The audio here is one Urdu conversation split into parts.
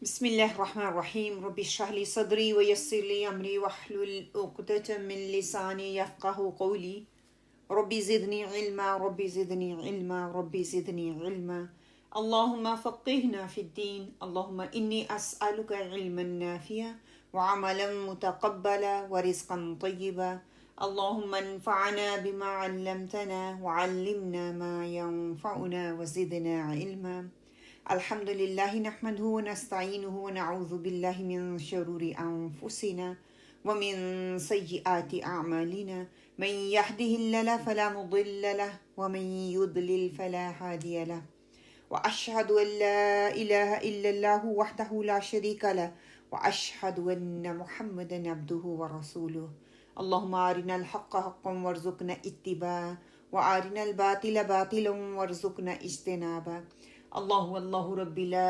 بسم الله الرحمن الرحيم رب اشرح لي صدري ويسر لي أمري واحلل عقدة من لساني يفقه قولي ربي زدني علما ربي زدني علما ربي زدني علما اللهم فقهنا في الدين اللهم إني أسألك علما نافعا وعملا متقبلا ورزقا طيبا اللهم انفعنا بما علمتنا وعلمنا ما ينفعنا وزدنا علما الحمد لله نحمده ونستعينه ونعوذ بالله من شرور أنفسنا ومن سيئات أعمالنا من يهده الله فلا مضل له ومن يضلل فلا هادي له وأشهد أن لا إله إلا الله وحده لا شريك له وأشهد أن محمدا عبده ورسوله اللهم أرنا الحق حقا وارزقنا اتباعه وأرنا الباطل باطلا وارزقنا اجتنابه الله ربي لا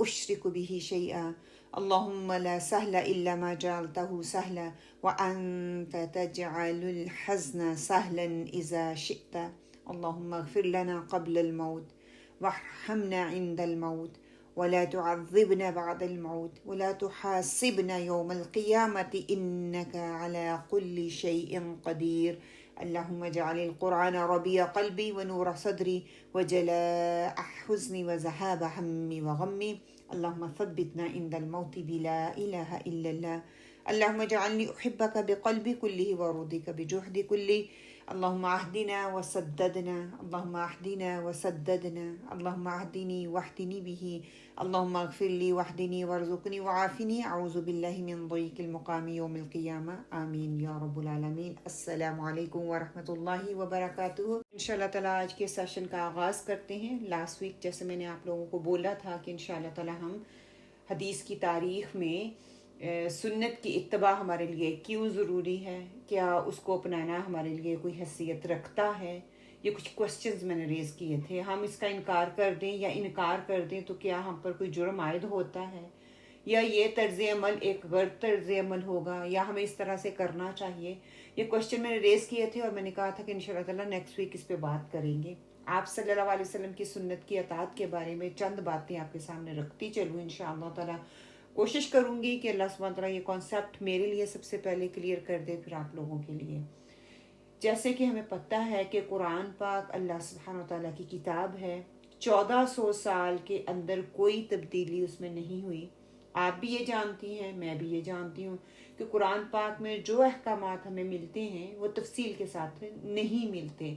أشرك به شيئا اللهم لا سهل إلا ما جعلته سهلا وأنت تجعل الحزن سهلا إذا شئت اللهم اغفر لنا قبل الموت وارحمنا عند الموت ولا تعذبنا بعد الموت ولا تحاسبنا يوم القيامة إنك على كل شيء قدير اللهم اجعل القرآن ربيع قلبي ونور صدري وجلاء حزني وذهاب همي وغمي اللهم ثبتنا عند الموت بلا إله إلا الله اللهم اجعلني أحبك بقلبي كله ورضيك بجهدي كله اللهم اهدنا وسددنا اللهم اهدنا وسددنا اللهم اهدني واهدني به اللهم اغفر لي واهدني وارزقني وعافني اعوذ بالله من ضيق المقام يوم القيامة آمین یا رب العالمین۔ السلام علیکم ورحمۃ اللہ وبرکاتہ۔ انشاءاللہ تعالیٰ آج کے سیشن کا آغاز کرتے ہیں۔ لاسٹ ویک جیسے میں نے آپ لوگوں کو بولا تھا کہ انشاءاللہ تعالیٰ ہم حدیث کی تاریخ میں سنت کی اتباع ہمارے لیے کیوں ضروری ہے، کیا اس کو اپنانا ہمارے لیے کوئی حیثیت رکھتا ہے، یہ کچھ کوسچنز میں نے ریز کیے تھے۔ ہم اس کا انکار کر دیں یا انکار کر دیں تو کیا ہم پر کوئی جرم عائد ہوتا ہے، یا یہ طرز عمل ایک غلط طرز عمل ہوگا، یا ہمیں اس طرح سے کرنا چاہیے۔ یہ کوسچن میں نے ریز کیے تھے اور میں نے کہا تھا کہ انشاءاللہ تعالیٰ نیکسٹ ویک اس پہ بات کریں گے۔ آپ صلی اللہ علیہ وسلم کی سنت کی اطاعت کے بارے میں چند باتیں آپ کے سامنے رکھتی چلوں انشاءاللہ تعالیٰ۔ کوشش کروں گی کہ اللہ سبحانہ تعالیٰ یہ کانسیپٹ میرے لیے سب سے پہلے کلیئر کر دے، پھر آپ لوگوں کے لیے۔ جیسے کہ ہمیں پتہ ہے کہ قرآن پاک اللہ سبحانہ تعالیٰ کی کتاب ہے، 1400 سال کے اندر کوئی تبدیلی اس میں نہیں ہوئی۔ آپ بھی یہ جانتی ہیں، میں بھی یہ جانتی ہوں کہ قرآن پاک میں جو احکامات ہمیں ملتے ہیں وہ تفصیل کے ساتھ نہیں ملتے۔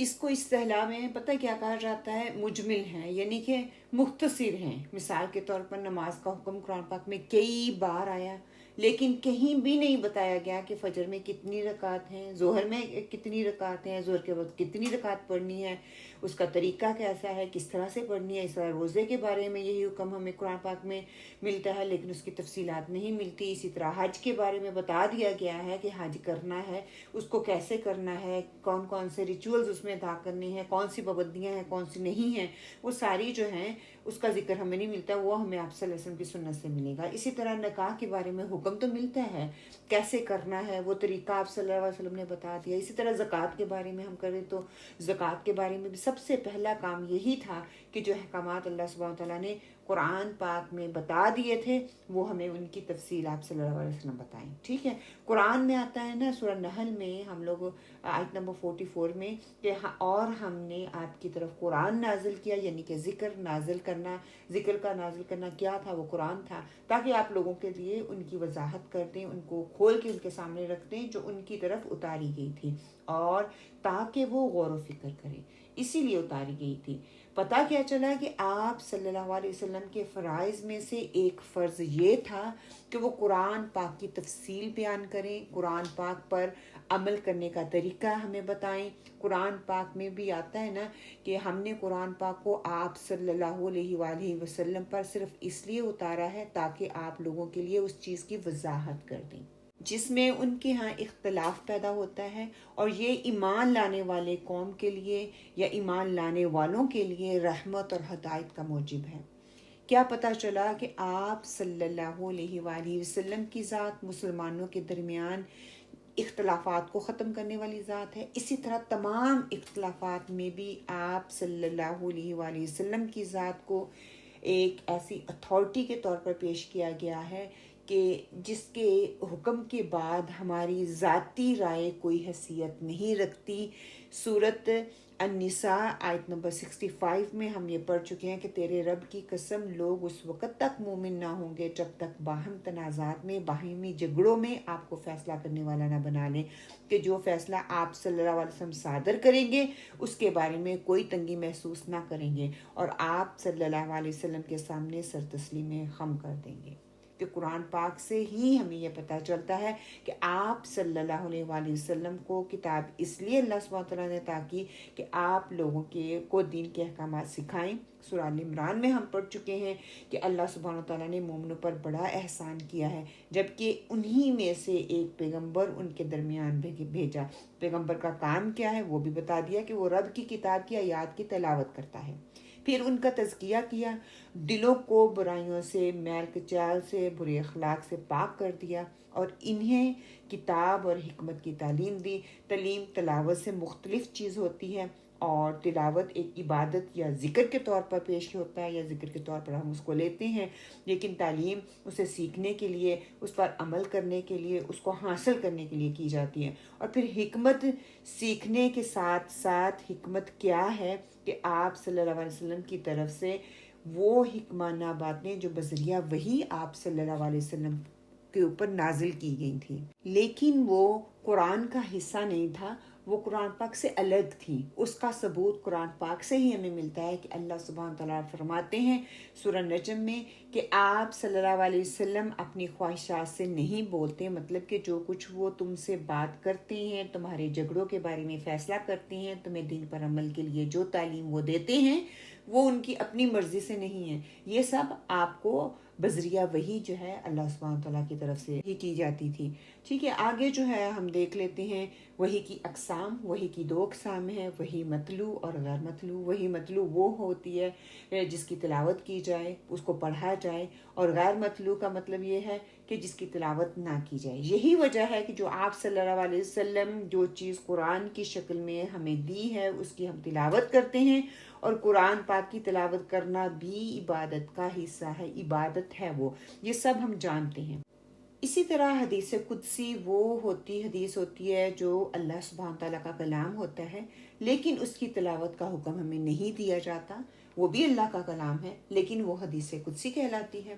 اس کو اصطلاح میں پتہ کیا کہا جاتا ہے، مجمل ہیں، یعنی کہ مختصر ہیں۔ مثال کے طور پر نماز کا حکم قرآن پاک میں کئی بار آیا، لیکن کہیں بھی نہیں بتایا گیا کہ فجر میں کتنی رکعت ہیں، ظہر میں کتنی رکعت ہیں، ظہر کے وقت کتنی رکعت پڑھنی ہے، اس کا طریقہ کیسا ہے، کس طرح سے پڑھنی ہے۔ اس طرح روزے کے بارے میں یہی حکم ہمیں قرآن پاک میں ملتا ہے، لیکن اس کی تفصیلات نہیں ملتی۔ اسی طرح حج کے بارے میں بتا دیا گیا ہے کہ حج کرنا ہے، اس کو کیسے کرنا ہے، کون کون سے ریچولز اس میں ادا کرنے ہیں، کون سی پابندیاں ہیں، کون سی نہیں ہیں، وہ ساری جو ہیں اس کا ذکر ہمیں نہیں ملتا، وہ ہمیں آپ صلی اللہ علیہ وسلم کی سنت سے ملے گا۔ اسی طرح نکاح کے بارے میں حکم تو ملتا ہے، کیسے کرنا ہے وہ طریقہ آپ صلی اللہ علیہ وسلم نے بتا دیا۔ اسی طرح زکوٰۃ کے بارے میں ہم کریں تو زکوٰۃ کے بارے میں بھی سب سے پہلا کام یہی تھا کہ جو احکامات اللہ سبحانہ تعالیٰ نے قرآن پاک میں بتا دیے تھے وہ ہمیں ان کی تفصیل آپ صلی اللہ علیہ وسلم بتائیں۔ ٹھیک ہے، قرآن میں آتا ہے نا سورہ نحل میں ہم لوگ آیت نمبر 44 میں کہ اور ہم نے آپ کی طرف قرآن نازل کیا، یعنی کہ ذکر نازل کرنا، ذکر کا نازل کرنا کیا تھا، وہ قرآن تھا، تاکہ آپ لوگوں کے لیے ان کی وضاحت کر دیں، ان کو کھول کے ان کے سامنے رکھ دیں جو ان کی طرف اتاری گئی تھی، اور تاکہ وہ غور و فکر کریں، اسی لیے اتاری گئی تھی۔ پتہ کیا چلا کہ آپ صلی اللہ علیہ وسلم کے فرائض میں سے ایک فرض یہ تھا کہ وہ قرآن پاک کی تفصیل بیان کریں، قرآن پاک پر عمل کرنے کا طریقہ ہمیں بتائیں۔ قرآن پاک میں بھی آتا ہے نا کہ ہم نے قرآن پاک کو آپ صلی اللہ علیہ وآلہ وسلم پر صرف اس لیے اتارا ہے تاکہ آپ لوگوں کے لیے اس چیز کی وضاحت کر دیں جس میں ان کے ہاں اختلاف پیدا ہوتا ہے، اور یہ ایمان لانے والے قوم کے لیے یا ایمان لانے والوں کے لیے رحمت اور ہدایت کا موجب ہے۔ کیا پتہ چلا کہ آپ صلی اللہ علیہ وآلہ وسلم کی ذات مسلمانوں کے درمیان اختلافات کو ختم کرنے والی ذات ہے، اسی طرح تمام اختلافات میں بھی آپ صلی اللہ علیہ وآلہ وسلم کی ذات کو ایک ایسی اتھارٹی کے طور پر پیش کیا گیا ہے کہ جس کے حکم کے بعد ہماری ذاتی رائے کوئی حیثیت نہیں رکھتی۔ سورت النساء آیت نمبر 65 میں ہم یہ پڑھ چکے ہیں کہ تیرے رب کی قسم لوگ اس وقت تک مومن نہ ہوں گے جب تک باہم تنازعات میں، باہمی جھگڑوں میں آپ کو فیصلہ کرنے والا نہ بنا لیں، کہ جو فیصلہ آپ صلی اللہ علیہ وسلم صادر کریں گے اس کے بارے میں کوئی تنگی محسوس نہ کریں گے اور آپ صلی اللہ علیہ وسلم کے سامنے سر تسلیم خم کر دیں گے۔ کہ قرآن پاک سے ہی ہمیں یہ پتہ چلتا ہے کہ آپ صلی اللہ علیہ وآلہ وسلم کو کتاب اس لیے اللہ سبحانہ وتعالیٰ نے عطا کی کہ آپ لوگوں کو دین کے احکامات سکھائیں۔ سورہ آل عمران میں ہم پڑھ چکے ہیں کہ اللہ سبحانہ وتعالیٰ نے مومنوں پر بڑا احسان کیا ہے جبکہ انہی میں سے ایک پیغمبر ان کے درمیان بھیجا۔ پیغمبر کا کام کیا ہے وہ بھی بتا دیا کہ وہ رب کی کتاب کی آیات کی تلاوت کرتا ہے، پھر ان کا تزکیہ کیا، دلوں کو برائیوں سے، میل کچال سے، برے اخلاق سے پاک کر دیا اور انہیں کتاب اور حکمت کی تعلیم دی۔ تعلیم تلاوت سے مختلف چیز ہوتی ہے اور تلاوت ایک عبادت یا ذکر کے طور پر پیش ہوتا ہے یا ذکر کے طور پر ہم اس کو لیتے ہیں، لیکن تعلیم اسے سیکھنے کے لیے، اس پر عمل کرنے کے لیے، اس کو حاصل کرنے کے لیے کی جاتی ہے۔ اور پھر حکمت سیکھنے کے ساتھ ساتھ حکمت کیا ہے کہ آپ صلی اللہ علیہ وسلم کی طرف سے وہ حکمانہ باتیں جو بذریعہ وہی آپ صلی اللہ علیہ وسلم کے اوپر نازل کی گئی تھی، لیکن وہ قرآن کا حصہ نہیں تھا، وہ قرآن پاک سے الگ تھی۔ اس کا ثبوت قرآن پاک سے ہی ہمیں ملتا ہے کہ اللہ سبحانہ تعالیٰ فرماتے ہیں سورہ نجم میں کہ آپ صلی اللہ علیہ وسلم اپنی خواہشات سے نہیں بولتے، مطلب کہ جو کچھ وہ تم سے بات کرتے ہیں، تمہارے جھگڑوں کے بارے میں فیصلہ کرتے ہیں، تمہیں دین پر عمل کے لیے جو تعلیم وہ دیتے ہیں وہ ان کی اپنی مرضی سے نہیں ہے، یہ سب آپ کو بذریعہ وہی جو ہے اللہ سبحانہ تعالیٰ کی طرف سے ہی کی جاتی تھی۔ ٹھیک ہے، آگے جو ہے ہم دیکھ لیتے ہیں وحی کی اقسام۔ وحی کی دو اقسام ہیں، وحی متلو اور غیر متلو۔ وحی متلو وہ ہوتی ہے جس کی تلاوت کی جائے، اس کو پڑھا جائے، اور غیر متلو کا مطلب یہ ہے کہ جس کی تلاوت نہ کی جائے۔ یہی وجہ ہے کہ جو آپ صلی اللہ علیہ وسلم جو چیز قرآن کی شکل میں ہمیں دی ہے اس کی ہم تلاوت کرتے ہیں، اور قرآن پاک کی تلاوت کرنا بھی عبادت کا حصہ ہے، عبادت ہے وہ، یہ سب ہم جانتے ہیں۔ اسی طرح حدیث قدسی وہ حدیث ہوتی ہے جو اللہ سبحانہ تعالیٰ کا کلام ہوتا ہے، لیکن اس کی تلاوت کا حکم ہمیں نہیں دیا جاتا، وہ بھی اللہ کا کلام ہے لیکن وہ حدیث قدسی کہلاتی ہے۔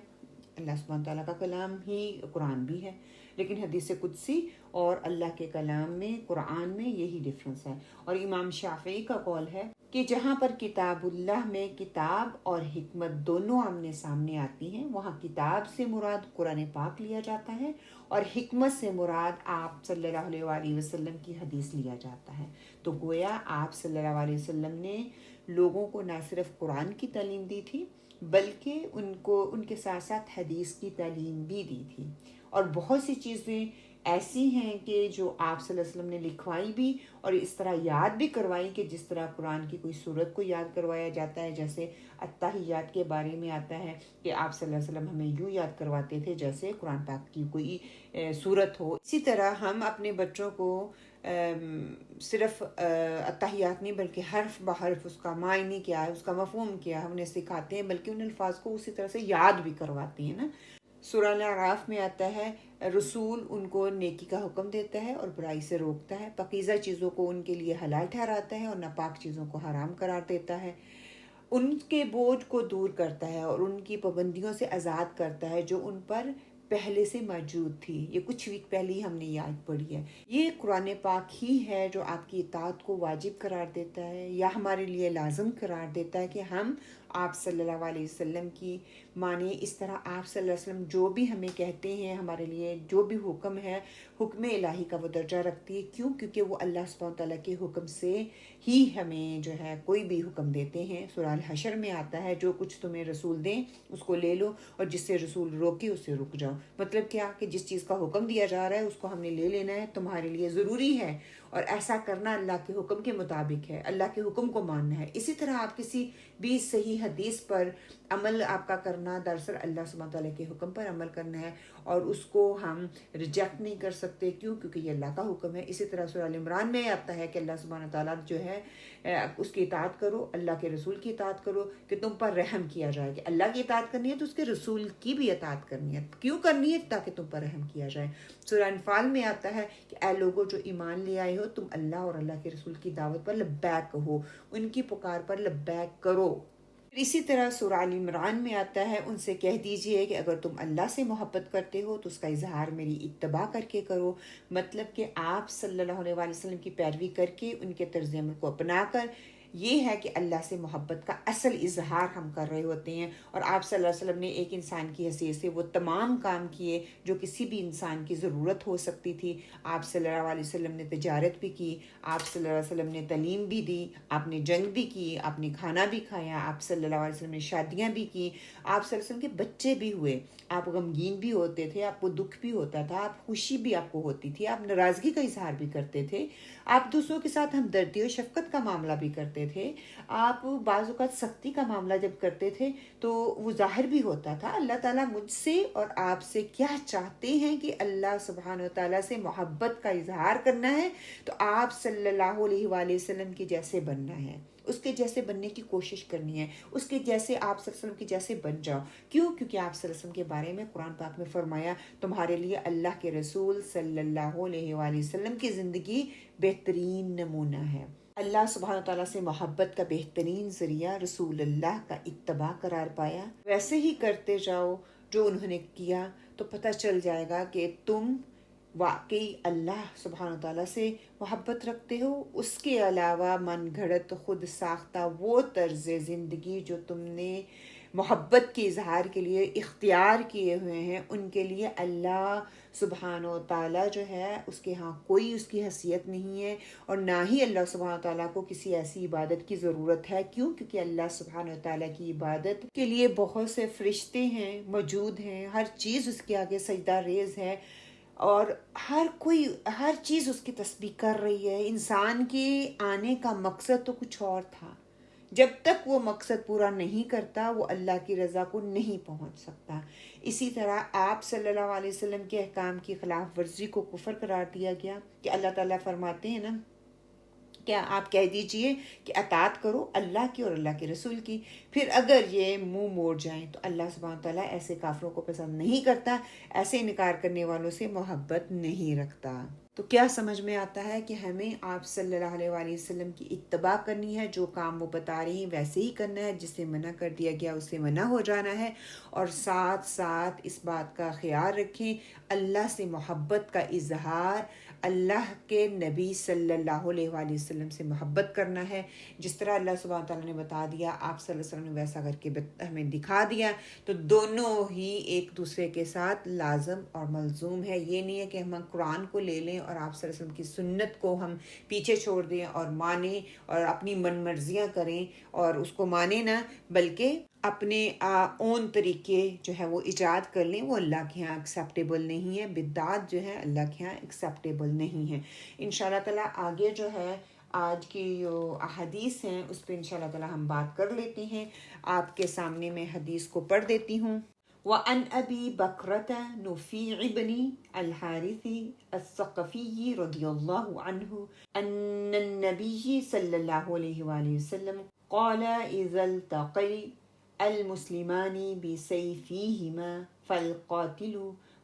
اللہ سبحانہ تعالیٰ کا کلام ہی قرآن بھی ہے، لیکن حدیث قدسی اور اللہ کے کلام میں، قرآن میں یہی ڈفرنس ہے۔ اور امام شافعی کا قول ہے کہ جہاں پر کتاب اللہ میں کتاب اور حکمت دونوں آمنے سامنے آتی ہیں، وہاں کتاب سے مراد قرآن پاک لیا جاتا ہے اور حکمت سے مراد آپ صلی اللہ علیہ وآلہ وسلم کی حدیث لیا جاتا ہے۔ تو گویا آپ صلی اللہ علیہ وسلم نے لوگوں کو نہ صرف قرآن کی تعلیم دی تھی بلکہ ان کے ساتھ ساتھ حدیث کی تعلیم بھی دی تھی، اور بہت سی چیزیں ایسی ہیں کہ جو آپ صلی اللہ علیہ وسلم نے لکھوائی بھی اور اس طرح یاد بھی کروائی کہ جس طرح قرآن کی کوئی سورت کو یاد کروایا جاتا ہے، جیسے التحیات کے بارے میں آتا ہے کہ آپ صلی اللہ علیہ وسلم ہمیں یوں یاد کرواتے تھے جیسے قرآن پاک کی کوئی سورت ہو۔ اسی طرح ہم اپنے بچوں کو صرف التحیات نہیں بلکہ حرف بحرف اس کا معنی کیا ہے، اس کا مفہوم کیا ہے، انہیں سکھاتے ہیں، بلکہ ان الفاظ کو اسی طرح سے یاد بھی کرواتے ہیں نا۔ سورہ الاعراف میں آتا ہے رسول ان کو نیکی کا حکم دیتا ہے اور برائی سے روکتا ہے، پاکیزہ چیزوں کو ان کے لیے حلال ٹھہراتا ہے اور ناپاک چیزوں کو حرام قرار دیتا ہے، ان کے بوجھ کو دور کرتا ہے اور ان کی پابندیوں سے آزاد کرتا ہے جو ان پر پہلے سے موجود تھی۔ یہ کچھ ویک پہلے ہی ہم نے یہ آیت پڑھی ہے۔ یہ قرآن پاک ہی ہے جو آپ کی اطاعت کو واجب قرار دیتا ہے یا ہمارے لیے لازم قرار دیتا ہے کہ ہم آپ صلی اللہ علیہ وسلم کی مانیں، اس طرح آپ صلی اللہ علیہ وسلم جو بھی ہمیں کہتے ہیں، ہمارے لیے جو بھی حکم ہے، حکم الہی کا وہ درجہ رکھتی ہے۔ کیوں؟ کیونکہ وہ اللہ سبحانہ تعالیٰ کے حکم سے ہی ہمیں جو ہے کوئی بھی حکم دیتے ہیں۔ سورہ الحشر میں آتا ہے جو کچھ تمہیں رسول دیں اس کو لے لو اور جس سے رسول روکے اس سے رک جاؤ۔ مطلب کیا کہ جس چیز کا حکم دیا جا رہا ہے اس کو ہم نے لے لینا ہے، تمہارے لیے ضروری ہے، اور ایسا کرنا اللہ کے حکم کے مطابق ہے، اللہ کے حکم کو ماننا ہے۔ اسی طرح آپ کسی بھی صحیح حدیث پر عمل آپ کا کرنا دراصل اللہ سبحانہ تعالیٰ کے حکم پر عمل کرنا ہے، اور اس کو ہم ریجیکٹ نہیں کر سکتے، کیونکہ یہ اللہ کا حکم ہے۔ اسی طرح سورہ ال عمران میں آتا ہے کہ اللہ سبحانہ تعالیٰ جو ہے اس کی اطاعت کرو، اللہ کے رسول کی اطاعت کرو کہ تم پر رحم کیا جائے۔ کہ اللہ کی اطاعت کرنی ہے تو اس کے رسول کی بھی اطاعت کرنی ہے۔ کیوں کرنی ہے؟ تاکہ تم پر رحم کیا جائے۔ سورہ انفال میں آتا ہے کہ اے لوگوں جو ایمان لے آئے ہو، تم اللہ اور اللہ کے رسول کی دعوت پر لبیک کہو، ان کی پکار پر لبیک کرو۔ اسی طرح سورہ ال عمران میں آتا ہے ان سے کہہ دیجئے کہ اگر تم اللہ سے محبت کرتے ہو تو اس کا اظہار میری اتباع کر کے کرو، مطلب کہ آپ صلی اللہ علیہ وسلم کی پیروی کر کے ان کے طرز عمل کو اپنا کر، یہ ہے کہ اللہ سے محبت کا اصل اظہار ہم کر رہے ہوتے ہیں۔ اور آپ صلی اللہ علیہ وسلم نے ایک انسان کی حیثیت سے وہ تمام کام کیے جو کسی بھی انسان کی ضرورت ہو سکتی تھی۔ آپ صلی اللہ علیہ وسلم نے تجارت بھی کی، آپ صلی اللہ علیہ وسلم نے تعلیم بھی دی، آپ نے جنگ بھی کی، آپ نے کھانا بھی کھایا، آپ صلی اللہ علیہ وسلم نے شادیاں بھی کی، آپ صلی اللہ علیہ وسلم کے بچے بھی ہوئے، آپ غمگین بھی ہوتے تھے، آپ کو دکھ بھی ہوتا تھا، آپ خوشی بھی آپ کو ہوتی تھی، آپ ناراضگی کا اظہار بھی کرتے تھے، آپ دوسروں کے ساتھ ہمدردی اور شفقت کا معاملہ بھی کرتے تھے، آپ بعض اوقات سختی کا معاملہ جب کرتے تھے تو وہ ظاہر بھی ہوتا تھا۔ اللہ تعالیٰ مجھ سے اور آپ سے کیا چاہتے ہیں کہ اللہ سبحانہ و تعالیٰ سے محبت کا اظہار کرنا ہے تو آپ صلی اللہ علیہ وآلہ وسلم کے جیسے بننا ہے، اس کے جیسے بننے کی کوشش کرنی ہے، اس کے جیسے آپ صلی اللہ علیہ وسلم کے جیسے بن جاؤ۔ کیوں؟ کیونکہ آپ صلی اللہ علیہ وسلم کے بارے میں قرآن پاک میں فرمایا تمہارے لیے اللہ کے رسول صلی اللہ علیہ وآلہ وسلم کی زندگی بہترین نمونہ ہے۔ اللہ سبحانہ تعالیٰ سے محبت کا بہترین ذریعہ رسول اللہ کا اتباع قرار پایا۔ ویسے ہی کرتے جاؤ جو انہوں نے کیا تو پتہ چل جائے گا کہ تم واقعی اللہ سبحانہ تعالیٰ سے محبت رکھتے ہو۔ اس کے علاوہ من گھڑت خود ساختہ وہ طرز زندگی جو تم نے محبت کے اظہار کے لیے اختیار کیے ہوئے ہیں، ان کے لیے اللہ سبحانہ و تعالیٰ جو ہے اس کے ہاں کوئی اس کی حیثیت نہیں ہے، اور نہ ہی اللہ سبحانہ تعالیٰ کو کسی ایسی عبادت کی ضرورت ہے۔ کیوں؟ کیونکہ اللہ سبحانہ و تعالیٰ کی عبادت کے لیے بہت سے فرشتے ہیں، موجود ہیں، ہر چیز اس کے آگے سجدہ ریز ہے، اور ہر چیز اس کی تسبیح کر رہی ہے۔ انسان کے آنے کا مقصد تو کچھ اور تھا، جب تک وہ مقصد پورا نہیں کرتا وہ اللہ کی رضا کو نہیں پہنچ سکتا۔ اسی طرح آپ صلی اللہ علیہ وسلم کے احکام کی خلاف ورزی کو کفر قرار دیا گیا کہ اللہ تعالیٰ فرماتے ہیں نا، کیا آپ کہہ دیجئے کہ اطاعت کرو اللہ کی اور اللہ کے رسول کی، پھر اگر یہ منہ موڑ جائیں تو اللہ سبحانہ تعالیٰ ایسے کافروں کو پسند نہیں کرتا، ایسے انکار کرنے والوں سے محبت نہیں رکھتا۔ تو کیا سمجھ میں آتا ہے کہ ہمیں آپ صلی اللہ علیہ وآلہ وسلم کی اتباع کرنی ہے، جو کام وہ بتا رہی ہیں ویسے ہی کرنا ہے، جس سے منع کر دیا گیا اس سے منع ہو جانا ہے، اور ساتھ ساتھ اس بات کا خیال رکھیں اللہ سے محبت کا اظہار اللہ کے نبی صلی اللہ علیہ وآلہ وسلم سے محبت کرنا ہے۔ جس طرح اللہ سبحانہ تعالیٰ نے بتا دیا، آپ صلی اللہ علیہ وسلم نے ویسا کر کے ہمیں دکھا دیا، تو دونوں ہی ایک دوسرے کے ساتھ لازم اور ملزوم ہے۔ یہ نہیں ہے کہ ہم قرآن کو لے لیں اور آپ صلی اللہ علیہ وسلم کی سنت کو ہم پیچھے چھوڑ دیں اور مانیں اور اپنی من مرضیاں کریں اور اس کو مانیں نہ، بلکہ اپنے اون طریقے جو ہے وہ ایجاد کر لیں، وہ اللہ کے ہاں ایکسیپٹیبل نہیں ہے۔ بدعات جو ہے اللہ کے ہاں ایکسیپٹیبل نہیں ہے۔ انشاءاللہ تعالیٰ آگے جو ہے آج کی جو احادیث ہیں اس پہ انشاءاللہ تعالیٰ ہم بات کر لیتے ہیں۔ آپ کے سامنے میں حدیث کو پڑھ دیتی ہوں۔ وعن ابی بکرۃ نفیع بن الحارث الثقفی رضی اللہ عنہ ان النبی صلی اللہ علیہ وآلہ وسلم قال اذا التقى المسلمان بسيفيهما فالقاتل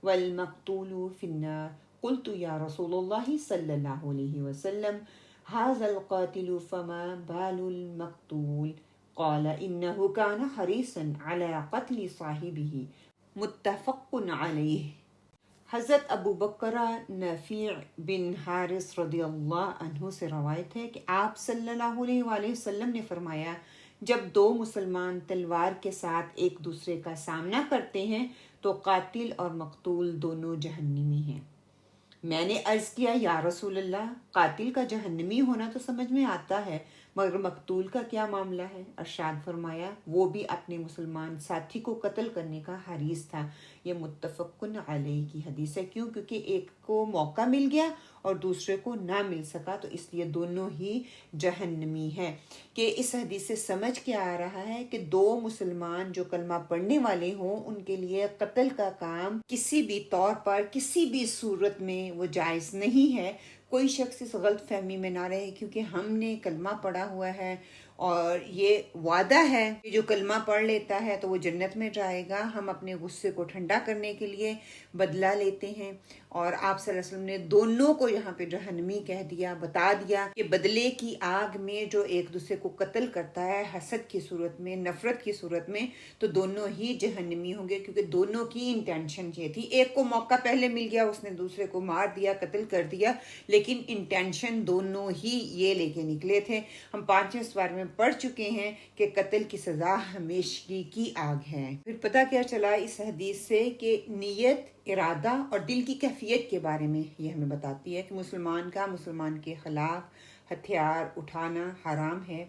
والمقتول في النار قلت يا رسول الله صلى الله عليه وسلم هذا القاتل فما بال المقتول قال إنه كان حريصا على قتل صاحبه متفق علیہ۔ حضرت ابو بکرہ نفیع بن حارث رضی اللہ عنہ سے روایت ہے کہ آپ صلی اللہ علیہ وآلہ وسلم نے فرمایا، جب دو مسلمان تلوار کے ساتھ ایک دوسرے کا سامنا کرتے ہیں تو قاتل اور مقتول دونوں جہنمی ہیں۔ میں نے عرض کیا یا رسول اللہ، قاتل کا جہنمی ہونا تو سمجھ میں آتا ہے، مگر مقتول کا کیا معاملہ ہے؟ ارشاد فرمایا وہ بھی اپنے مسلمان ساتھی کو قتل کرنے کا حریص تھا۔ یہ متفقن علیہ کی حدیث ہے۔ کیوں؟ کیونکہ ایک کو موقع مل گیا اور دوسرے کو نہ مل سکا، تو اس لیے دونوں ہی جہنمی ہیں۔ کہ اس حدیث سے سمجھ کے آ رہا ہے کہ دو مسلمان جو کلمہ پڑھنے والے ہوں ان کے لیے قتل کا کام کسی بھی طور پر کسی بھی صورت میں وہ جائز نہیں ہے۔ کوئی شخص اس غلط فہمی میں نہ رہے کیونکہ ہم نے کلمہ پڑھا ہوا ہے اور یہ وعدہ ہے کہ جو کلمہ پڑھ لیتا ہے تو وہ جنت میں جائے گا۔ ہم اپنے غصے کو ٹھنڈا کرنے کے لیے بدلہ لیتے ہیں، اور آپ صلی اللہ علیہ وسلم نے دونوں کو یہاں پہ جہنمی کہہ دیا، بتا دیا کہ بدلے کی آگ میں جو ایک دوسرے کو قتل کرتا ہے حسد کی صورت میں، نفرت کی صورت میں، تو دونوں ہی جہنمی ہوں گے، کیونکہ دونوں کی انٹینشن یہ تھی۔ ایک کو موقع پہلے مل گیا، اس نے دوسرے کو مار دیا، قتل کر دیا، لیکن انٹینشن دونوں ہی یہ لے کے نکلے تھے۔ ہم 5ویں سوار میں پڑھ چکے ہیں کہ قتل کی سزا ہمیشگی کی آگ ہے۔ پھر پتہ کیا چلا اس حدیث سے کہ نیت، ارادہ اور دل کی کیفیت کے بارے میں یہ ہمیں بتاتی ہے کہ مسلمان کا مسلمان کے خلاف ہتھیار اٹھانا حرام ہے۔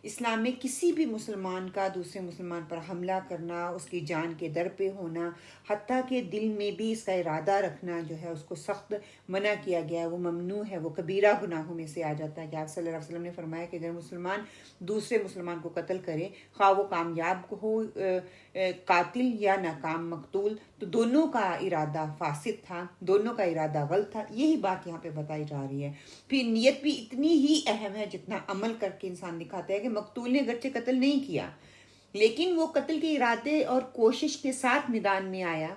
اسلام میں کسی بھی مسلمان کا دوسرے مسلمان پر حملہ کرنا، اس کی جان کے در پہ ہونا، حتیٰ کہ دل میں بھی اس کا ارادہ رکھنا جو ہے اس کو سخت منع کیا گیا ہے، وہ ممنوع ہے، وہ کبیرہ گناہوں میں سے آ جاتا ہے۔ کہ آپ صلی اللہ علیہ وسلم نے فرمایا کہ اگر مسلمان دوسرے مسلمان کو قتل کرے، خواہ وہ کامیاب ہو قاتل یا ناکام مقتول، تو دونوں کا ارادہ فاسد تھا، دونوں کا ارادہ غلط تھا۔ یہی بات یہاں پہ بتائی جا رہی ہے۔ پھر نیت بھی اتنی ہی اہم ہے جتنا عمل کر کے انسان دکھاتا ہے۔ کہ مقتول نے اگرچہ قتل نہیں کیا لیکن وہ قتل کے ارادے اور کوشش کے ساتھ میدان میں آیا،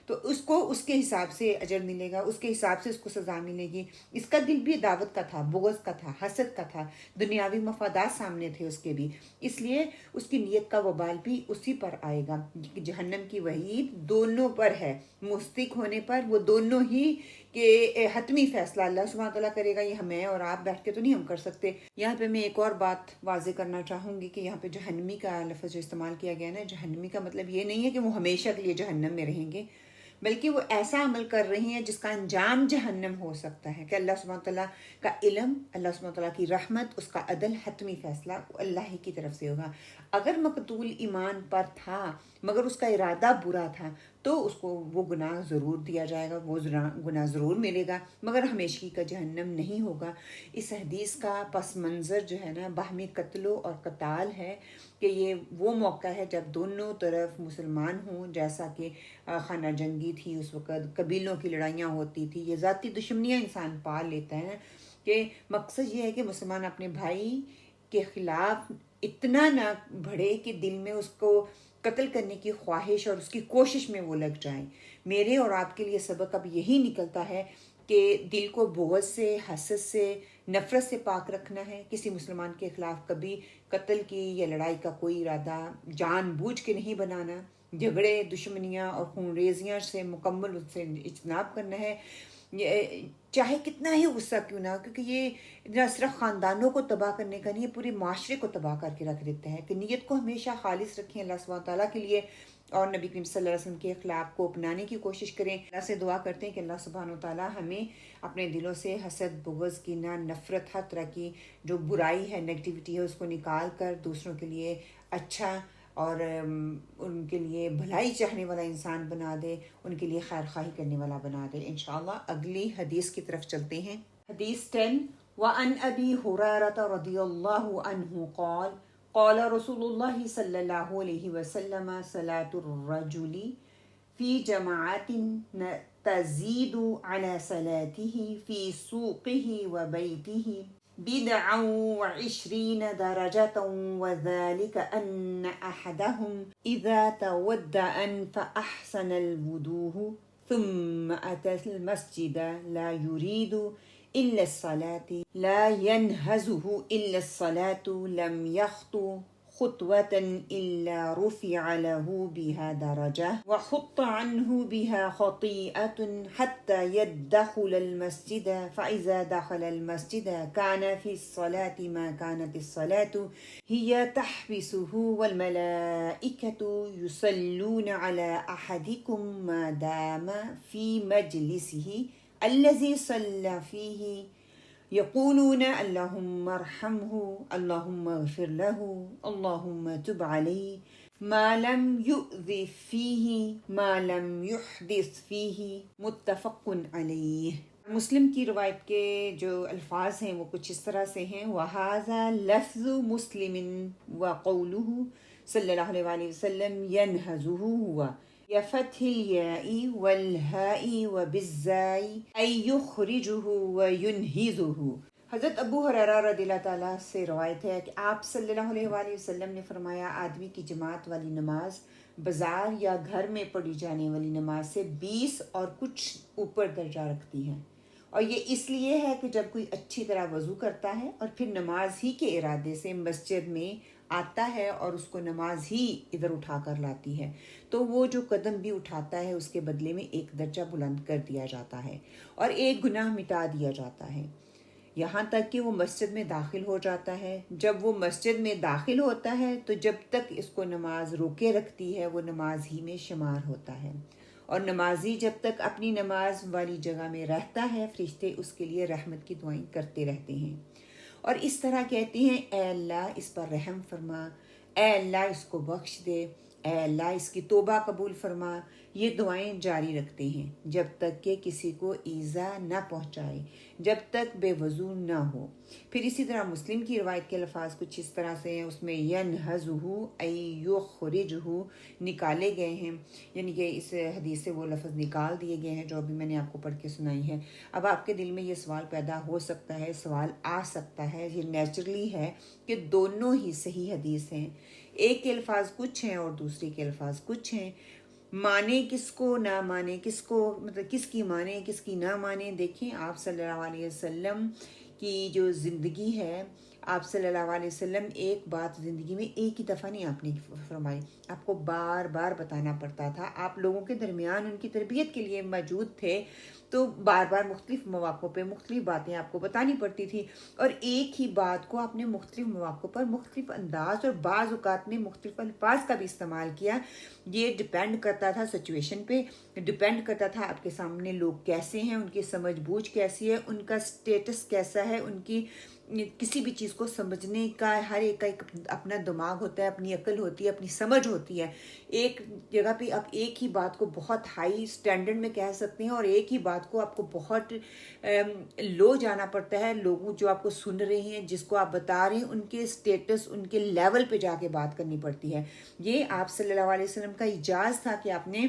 تو اس کو اس کے حساب سے اجر ملے گا، اس کے حساب سے اس کو سزا ملے گی۔ اس کا دل بھی دعوت کا تھا، بغض کا تھا، حسد کا تھا، دنیاوی مفادات سامنے تھے اس کے بھی، اس لیے اس کی نیت کا وبال بھی اسی پر آئے گا۔ جہنم کی وعید دونوں پر ہے، مستحق ہونے پر وہ دونوں ہی کہ حتمی فیصلہ اللہ سبحانہ تعالیٰ کرے گا۔ یہ ہمیں اور آپ بیٹھ کے تو نہیں ہم کر سکتے۔ یہاں پہ میں ایک اور بات واضح کرنا چاہوں گی کہ یہاں پہ جہنمی کا لفظ جو استعمال کیا گیا نا، جہنمی کا مطلب یہ نہیں ہے کہ وہ ہمیشہ کے لیے جہنم میں رہیں گے، بلکہ وہ ایسا عمل کر رہی ہیں جس کا انجام جہنم ہو سکتا ہے۔ کہ اللہ سبحانہ تعالیٰ کا علم، اللہ سبحانہ تعالیٰ کی رحمت، اس کا عدل، حتمی فیصلہ اللہ ہی کی طرف سے ہوگا۔ اگر مقتول ایمان پر تھا مگر اس کا ارادہ برا تھا تو اس کو وہ گناہ ضرور دیا جائے گا، وہ گناہ ضرور ملے گا، مگر ہمیشگی کا جہنم نہیں ہوگا۔ اس حدیث کا پس منظر جو ہے نا باہمی قتل اور قتال ہے، کہ یہ وہ موقع ہے جب دونوں طرف مسلمان ہوں، جیسا کہ خانہ جنگی تھی اس وقت، قبیلوں کی لڑائیاں ہوتی تھی، یہ ذاتی دشمنیاں انسان پال لیتا ہے۔ کہ مقصد یہ ہے کہ مسلمان اپنے بھائی کے خلاف اتنا نہ بڑھے کہ دل میں اس کو قتل کرنے کی خواہش اور اس کی کوشش میں وہ لگ جائیں۔ میرے اور آپ کے لیے سبق اب یہی نکلتا ہے کہ دل کو بغض سے، حسد سے، نفرت سے پاک رکھنا ہے۔ کسی مسلمان کے خلاف کبھی قتل کی یا لڑائی کا کوئی ارادہ جان بوجھ کے نہیں بنانا، جھگڑے، دشمنیاں اور خون ریزیاں سے مکمل اس سے اجتناب کرنا ہے، چاہے کتنا ہی غصہ کیوں نہ ہو، کیونکہ یہ نہ صرف خاندانوں کو تباہ کرنے کا نہیں، یہ پورے معاشرے کو تباہ کر کے رکھ دیتا ہے۔ کہ نیت کو ہمیشہ خالص رکھیں اللہ سبحانہ تعالیٰ کے لیے، اور نبی کریم صلی اللہ علیہ وسلم کے اخلاق کو اپنانے کی کوشش کریں۔ اللہ سے دعا کرتے ہیں کہ اللہ سبحانہ تعالیٰ ہمیں اپنے دلوں سے حسد، بغض، کینہ، نفرت، ہر طرح کی جو برائی ہے، نیگیٹیوٹی ہے، اس کو نکال کر دوسروں کے لیے اچھا اور ان کے لیے بھلائی چاہنے والا انسان بنا دے، ان کے لیے خیر خواہی کرنے والا بنا دے۔ انشاءاللہ اگلی حدیث کی طرف چلتے ہیں۔ حدیث 10، وعن ابی ہریرہ رضی اللہ عنہ قال قال رسول اللہ صلی اللہ علیہ وسلم صلاة الرجل فی جماعت تزید علی صلاته فی سوقه وبیته 27 درجة، وذلك أن أحدهم إذا تودع فأحسن الوضوء ثم أتى المسجد لا يريد إلا الصلاة، لا ينهزه إلا الصلاة، لم يخطو خطوة إلا رفع له بها درجة وحط عنه بها خطيئة حتى يدخل المسجد، فإذا دخل المسجد كان في الصلاة ما كانت الصلاة هي تحبسه، والملائكة يصلون على أحدكم ما دام في مجلسه الذي صلى فيه، یقولون اللہم ارحمہ اللہم اغفر لہ اللہم تب علیہ ما لم یؤذی فیہ ما لم یحدث فیہ متفق علیہ۔ مسلم کی روایت کے جو الفاظ ہیں وہ کچھ اس طرح سے ہیں، وَهَذَا لَفْظُ مُسْلِمٍ وَقَوْلُهُ صلی اللہ علیہ وآلہ وسلم ينهزه ہوا بفتح الياء والهاء وبالزاء أي يخرجه وينهزه۔ حضرت ابو ہریرہ رضی اللہ تعالیٰ سے روایت ہے کہ آپ صلی اللہ علیہ وآلہ وسلم نے فرمایا، آدمی کی جماعت والی نماز بازار یا گھر میں پڑھی جانے والی نماز سے 20 اور کچھ اوپر درجہ رکھتی ہیں، اور یہ اس لیے ہے کہ جب کوئی اچھی طرح وضو کرتا ہے اور پھر نماز ہی کے ارادے سے مسجد میں آتا ہے اور اس کو نماز ہی ادھر اٹھا کر لاتی ہے، تو وہ جو قدم بھی اٹھاتا ہے اس کے بدلے میں ایک درجہ بلند کر دیا جاتا ہے اور ایک گناہ مٹا دیا جاتا ہے، یہاں تک کہ وہ مسجد میں داخل ہو جاتا ہے۔ جب وہ مسجد میں داخل ہوتا ہے تو جب تک اس کو نماز روکے رکھتی ہے وہ نماز ہی میں شمار ہوتا ہے، اور نمازی جب تک اپنی نماز والی جگہ میں رہتا ہے فرشتے اس کے لیے رحمت کی دعائیں کرتے رہتے ہیں، اور اس طرح کہتے ہیں، اے اللہ اس پر رحم فرما، اے اللہ اس کو بخش دے، اے اللہ اس کی توبہ قبول فرما۔ یہ دعائیں جاری رکھتے ہیں جب تک کہ کسی کو ایذا نہ پہنچائے، جب تک بے وضو نہ ہو۔ پھر اسی طرح مسلم کی روایت کے الفاظ کچھ اس طرح سے ہیں، اس میں ینہزہ ای یخرجہ نکالے گئے ہیں، یعنی کہ اس حدیث سے وہ لفظ نکال دیے گئے ہیں جو ابھی میں نے آپ کو پڑھ کے سنائی ہے۔ اب آپ کے دل میں یہ سوال پیدا ہو سکتا ہے، سوال آ سکتا ہے، یہ نیچرلی ہے کہ دونوں ہی صحیح حدیث ہیں، ایک کے الفاظ کچھ ہیں اور دوسرے کے الفاظ کچھ ہیں، مانے کس کو نہ مانے کس کو، مطلب کس کی مانے کس کی نہ مانے۔ دیکھیں آپ صلی اللہ علیہ وسلم کی جو زندگی ہے، آپ صلی اللہ علیہ وسلم ایک بات زندگی میں ایک ہی دفعہ نہیں آپ نے فرمائی، آپ کو بار بار بتانا پڑتا تھا، آپ لوگوں کے درمیان ان کی تربیت کے لیے موجود تھے تو بار بار مختلف مواقع پہ مختلف باتیں آپ کو بتانی پڑتی تھی، اور ایک ہی بات کو آپ نے مختلف مواقع پر مختلف انداز اور بعض اوقات میں مختلف الفاظ کا بھی استعمال کیا۔ یہ ڈپینڈ کرتا تھا سچویشن پہ، ڈپینڈ کرتا تھا آپ کے سامنے لوگ کیسے ہیں، ان کی سمجھ بوجھ کیسی ہے، ان کا سٹیٹس کیسا ہے، ان کی کسی بھی چیز کو سمجھنے کا ہر ایک کا ایک اپنا دماغ ہوتا ہے، اپنی عقل ہوتی ہے، اپنی سمجھ ہوتی ہے۔ ایک جگہ پہ آپ ایک ہی بات کو بہت ہائی سٹینڈرڈ میں کہہ سکتے ہیں اور ایک ہی بات کو آپ کو بہت لو جانا پڑتا ہے، لوگوں جو آپ کو سن رہے ہیں، جس کو آپ بتا رہے ہیں، ان کے سٹیٹس ان کے لیول پہ جا کے بات کرنی پڑتی ہے۔ یہ آپ صلی اللہ علیہ وسلم کا اعجاز تھا کہ آپ نے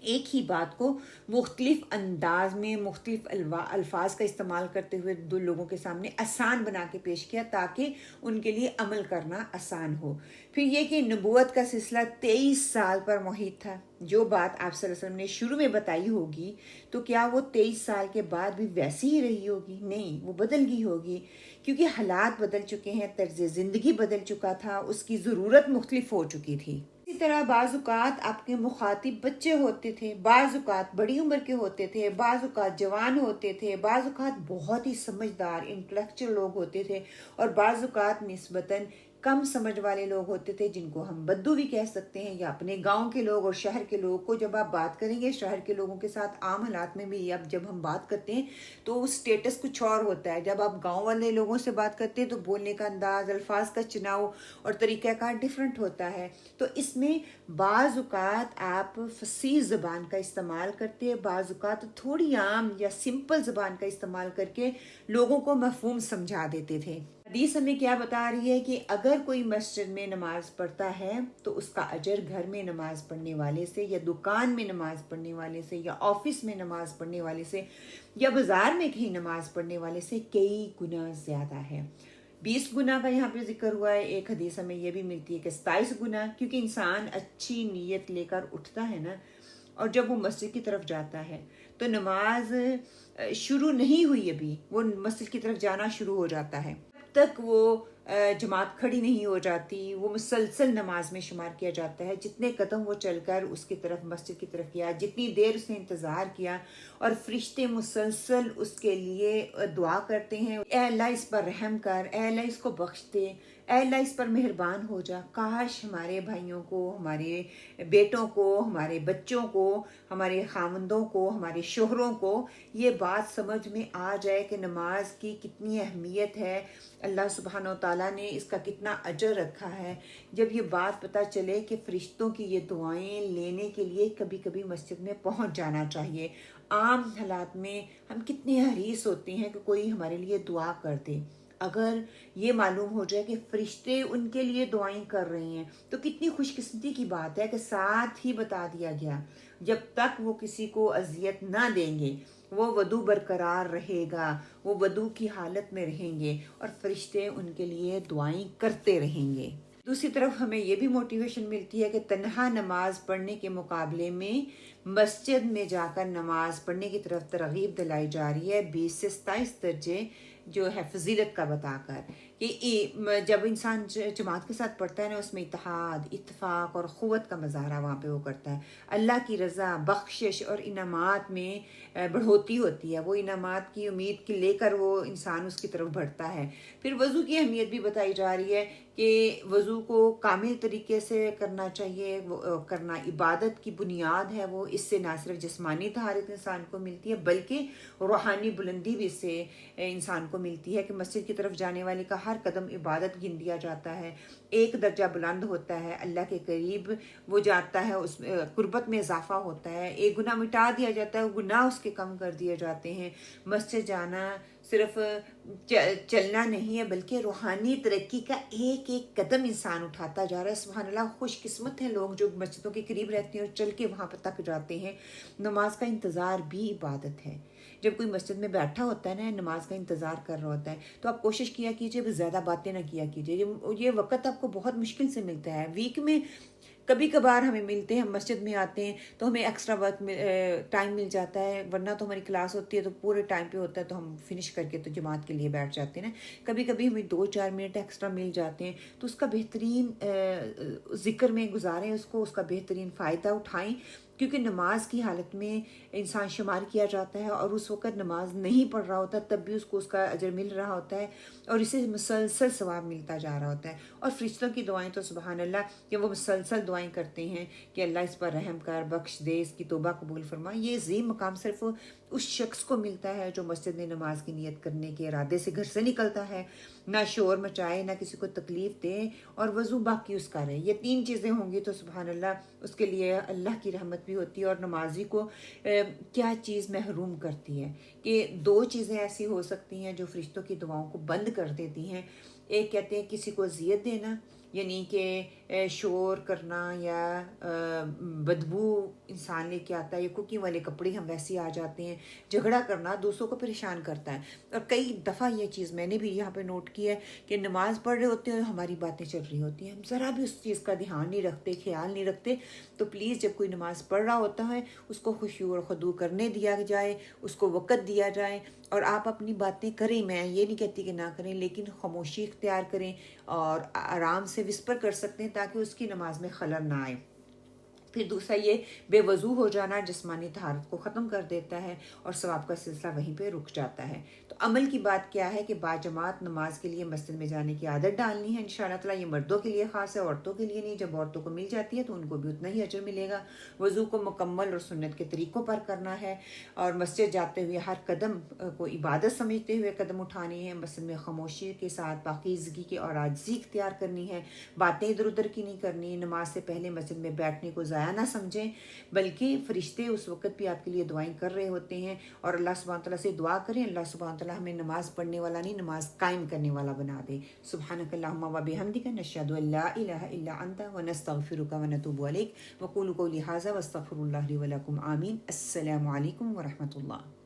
ایک ہی بات کو مختلف انداز میں مختلف الفاظ کا استعمال کرتے ہوئے دو لوگوں کے سامنے آسان بنا کے پیش کیا تاکہ ان کے لیے عمل کرنا آسان ہو۔ پھر یہ کہ نبوت کا سلسلہ 23 سال پر محیط تھا، جو بات آپ صلی اللہ علیہ وسلم نے شروع میں بتائی ہوگی تو کیا وہ 23 سال کے بعد بھی ویسی ہی رہی ہوگی؟ نہیں، وہ بدل گئی ہوگی، کیونکہ حالات بدل چکے ہیں، طرز زندگی بدل چکا تھا، اس کی ضرورت مختلف ہو چکی تھی۔ اسی طرح بعض اوقات آپ کے مخاطب بچے ہوتے تھے، بعض اوقات بڑی عمر کے ہوتے تھے، بعض اوقات جوان ہوتے تھے، بعض اوقات بہت ہی سمجھدار انٹلیکچوئل لوگ ہوتے تھے، اور بعض اوقات نسبتاً کم سمجھ والے لوگ ہوتے تھے جن کو ہم بدو بھی کہہ سکتے ہیں، یا اپنے گاؤں کے لوگ اور شہر کے لوگ کو جب آپ بات کریں گے، شہر کے لوگوں کے ساتھ عام حالات میں بھی اب جب ہم بات کرتے ہیں تو اسٹیٹس کچھ اور ہوتا ہے، جب آپ گاؤں والے لوگوں سے بات کرتے ہیں تو بولنے کا انداز، الفاظ کا چناؤ اور طریقہ کار ڈیفرنٹ ہوتا ہے۔ تو اس میں بعض اوقات آپ فصیح زبان کا استعمال کرتے ہیں، بعض اوقات تھوڑی عام یا سمپل زبان کا استعمال کر کے لوگوں کو مفہوم سمجھا دیتے تھے۔ حدیث ہمیں کیا بتا رہی ہے کہ اگر کوئی مسجد میں نماز پڑھتا ہے تو اس کا اجر گھر میں نماز پڑھنے والے سے، یا دکان میں نماز پڑھنے والے سے، یا آفس میں نماز پڑھنے والے سے، یا بازار میں کہیں نماز پڑھنے والے سے کئی گنا زیادہ ہے۔ 20 گنا کا یہاں پہ ذکر ہوا ہے، ایک حدیث ہمیں یہ بھی ملتی ہے کہ 27 گنا، کیونکہ انسان اچھی نیت لے کر اٹھتا ہے نا، اور جب وہ مسجد کی طرف جاتا ہے تو نماز شروع نہیں ہوئی ابھی، وہ مسجد کی طرف جانا شروع ہو جاتا ہے، تک وہ جماعت کھڑی نہیں ہو جاتی، وہ مسلسل نماز میں شمار کیا جاتا ہے، جتنے قدم وہ چل کر اس کی طرف مسجد کی طرف کیا، جتنی دیر اس نے انتظار کیا، اور فرشتے مسلسل اس کے لیے دعا کرتے ہیں، اے اللہ اس پر رحم کر، اے اللہ اس کو بخش دے، اے اللہ اس پر مہربان ہو جا، کاش ہمارے بھائیوں کو، ہمارے بیٹوں کو، ہمارے بچوں کو، ہمارے خاوندوں کو، ہمارے شوہروں کو یہ بات سمجھ میں آ جائے کہ نماز کی کتنی اہمیت ہے، اللہ سبحانہ و تعالیٰ نے اس کا کتنا اجر رکھا ہے۔ جب یہ بات پتہ چلے کہ فرشتوں کی یہ دعائیں لینے کے لیے کبھی کبھی مسجد میں پہنچ جانا چاہیے۔ عام حالات میں ہم کتنے حریص ہوتے ہیں کہ کوئی ہمارے لیے دعا کر دے، اگر یہ معلوم ہو جائے کہ فرشتے ان کے لیے دعائیں کر رہے ہیں تو کتنی خوش قسمتی کی بات ہے کہ ساتھ ہی بتا دیا گیا جب تک وہ کسی کو اذیت نہ دیں گے وہ وضو برقرار رہے گا، وہ وضو کی حالت میں رہیں گے اور فرشتے ان کے لیے دعائیں کرتے رہیں گے۔ دوسری طرف ہمیں یہ بھی موٹیویشن ملتی ہے کہ تنہا نماز پڑھنے کے مقابلے میں مسجد میں جا کر نماز پڑھنے کی طرف ترغیب دلائی جا رہی ہے 20 سے 27 درجے جو ہے فضیلت کا بتا کر کہ جب انسان جماعت کے ساتھ پڑھتا ہے نا، اس میں اتحاد، اتفاق اور قوت کا مظاہرہ وہاں پہ وہ کرتا ہے۔ اللہ کی رضا، بخشش اور انعامات میں بڑھوتی ہوتی ہے، وہ انعامات کی امید کی لے کر وہ انسان اس کی طرف بڑھتا ہے۔ پھر وضو کی اہمیت بھی بتائی جا رہی ہے کہ وضو کو کامل طریقے سے کرنا چاہیے، کرنا عبادت کی بنیاد ہے، وہ اس سے نہ صرف جسمانی طہارت انسان کو ملتی ہے بلکہ روحانی بلندی بھی اس سے انسان کو ملتی ہے کہ مسجد کی طرف جانے والے کا ہر قدم عبادت گن دیا جاتا ہے، ایک درجہ بلند ہوتا ہے، اللہ کے قریب وہ جاتا ہے، اس میں قربت میں اضافہ ہوتا ہے، ایک گناہ مٹا دیا جاتا ہے، گناہ اس کے کم کر دیے جاتے ہیں۔ مسجد جانا صرف چلنا نہیں ہے بلکہ روحانی ترقی کا ایک ایک قدم انسان اٹھاتا جا رہا ہے۔ سبحان اللہ، خوش قسمت ہیں لوگ جو مسجدوں کے قریب رہتے ہیں اور چل کے وہاں تک جاتے ہیں۔ نماز کا انتظار بھی عبادت ہے۔ جب کوئی مسجد میں بیٹھا ہوتا ہے نا، نماز کا انتظار کر رہا ہوتا ہے، تو آپ کوشش کیا کیجئے زیادہ باتیں نہ کیا کیجئے۔ یہ وقت آپ کو بہت مشکل سے ملتا ہے، ویک میں کبھی کبھار ہمیں ملتے ہیں، ہم مسجد میں آتے ہیں تو ہمیں ایکسٹرا وقت ٹائم مل جاتا ہے، ورنہ تو ہماری کلاس ہوتی ہے تو پورے ٹائم پہ ہوتا ہے تو ہم فنش کر کے تو جماعت کے لیے بیٹھ جاتے ہیں نا۔ کبھی کبھی ہمیں 2-4 منٹ ایکسٹرا مل جاتے ہیں تو اس کا بہترین ذکر میں گزاریں، اس کا بہترین فائدہ اٹھائیں، کیونکہ نماز کی حالت میں انسان شمار کیا جاتا ہے اور اس وقت نماز نہیں پڑھ رہا ہوتا تب بھی اس کو اس کا اجر مل رہا ہوتا ہے اور اسے مسلسل ثواب ملتا جا رہا ہوتا ہے۔ اور فرشتوں کی دعائیں تو سبحان اللہ کہ وہ مسلسل دعائیں کرتے ہیں کہ اللہ اس پر رحم کر، بخش دے، اس کی توبہ قبول فرما۔ یہ عظیم مقام صرف اس شخص کو ملتا ہے جو مسجد میں نماز کی نیت کرنے کے ارادے سے گھر سے نکلتا ہے، نہ شور مچائے، نہ کسی کو تکلیف دے اور وضو باقی اس کا رہے۔ یہ 3 چیزیں ہوں گی تو سبحان اللہ اس کے لیے اللہ کی رحمت بھی ہوتی ہے۔ اور نمازی کو کیا چیز محروم کرتی ہے کہ 2 چیزیں ایسی ہو سکتی ہیں جو فرشتوں کی دعاؤں کو بند کر دیتی ہیں۔ ایک کہتے ہیں کسی کو اذیت دینا، یعنی کہ شور کرنا یا بدبو انسان لے کے آتا ہے، یا کوکنگ والے کپڑے ہم ویسے آ جاتے ہیں، جھگڑا کرنا دوسروں کو پریشان کرتا ہے۔ اور کئی دفعہ یہ چیز میں نے بھی یہاں پہ نوٹ کی ہے کہ نماز پڑھ رہے ہوتے ہیں اور ہماری باتیں چل رہی ہوتی ہیں، ہم ذرا بھی اس چیز کا دھیان نہیں رکھتے، خیال نہیں رکھتے۔ تو پلیز جب کوئی نماز پڑھ رہا ہوتا ہے اس کو خشوع اور خضوع کرنے دیا جائے، اس کو وقت دیا جائے، اور آپ اپنی باتیں کریں، میں یہ نہیں کہتی کہ نہ کریں، لیکن خاموشی اختیار کریں اور آرام سے وسپر کر سکتے ہیں تاکہ اس کی نماز میں خلل نہ آئے۔ پھر دوسرا یہ بے وضو ہو جانا جسمانی طہارت کو ختم کر دیتا ہے اور ثواب کا سلسلہ وہیں پہ رک جاتا ہے۔ تو عمل کی بات کیا ہے کہ باجماعت نماز کے لیے مسجد میں جانے کی عادت ڈالنی ہے انشاءاللہ تعالیٰ۔ یہ مردوں کے لیے خاص ہے، عورتوں کے لیے نہیں۔ جب عورتوں کو مل جاتی ہے تو ان کو بھی اتنا ہی اجر ملے گا۔ وضو کو مکمل اور سنت کے طریقوں پر کرنا ہے اور مسجد جاتے ہوئے ہر قدم کو عبادت سمجھتے ہوئے قدم اٹھانے ہیں۔ مسجد میں خاموشی کے ساتھ پاکیزگی کی اور عاجزی اختیار کرنی ہے، باتیں ادھر ادھر کی نہیں کرنی۔ نماز سے پہلے مسجد میں بیٹھنے کو ضائع نہ سمجھیں، بلکہ فرشتے اس وقت بھی آپ کے لیے دعائیں کر رہے ہوتے ہیں۔ اور اللہ سبحانہ تعالیٰ سے دعا کریں، اللہ سبحانہ تعالیٰ ہمیں نماز پڑھنے والا نہیں، نماز قائم کرنے والا بنا دے۔ سبحانک اللہم و بحمدک، نشہد ان لا الہ الا انت ونستغفرک ونتوب الیک۔ وقولوا قولی ھذا واستغفر اللہ لی ولکم، آمین۔ السلام علیکم ورحمۃ اللہ۔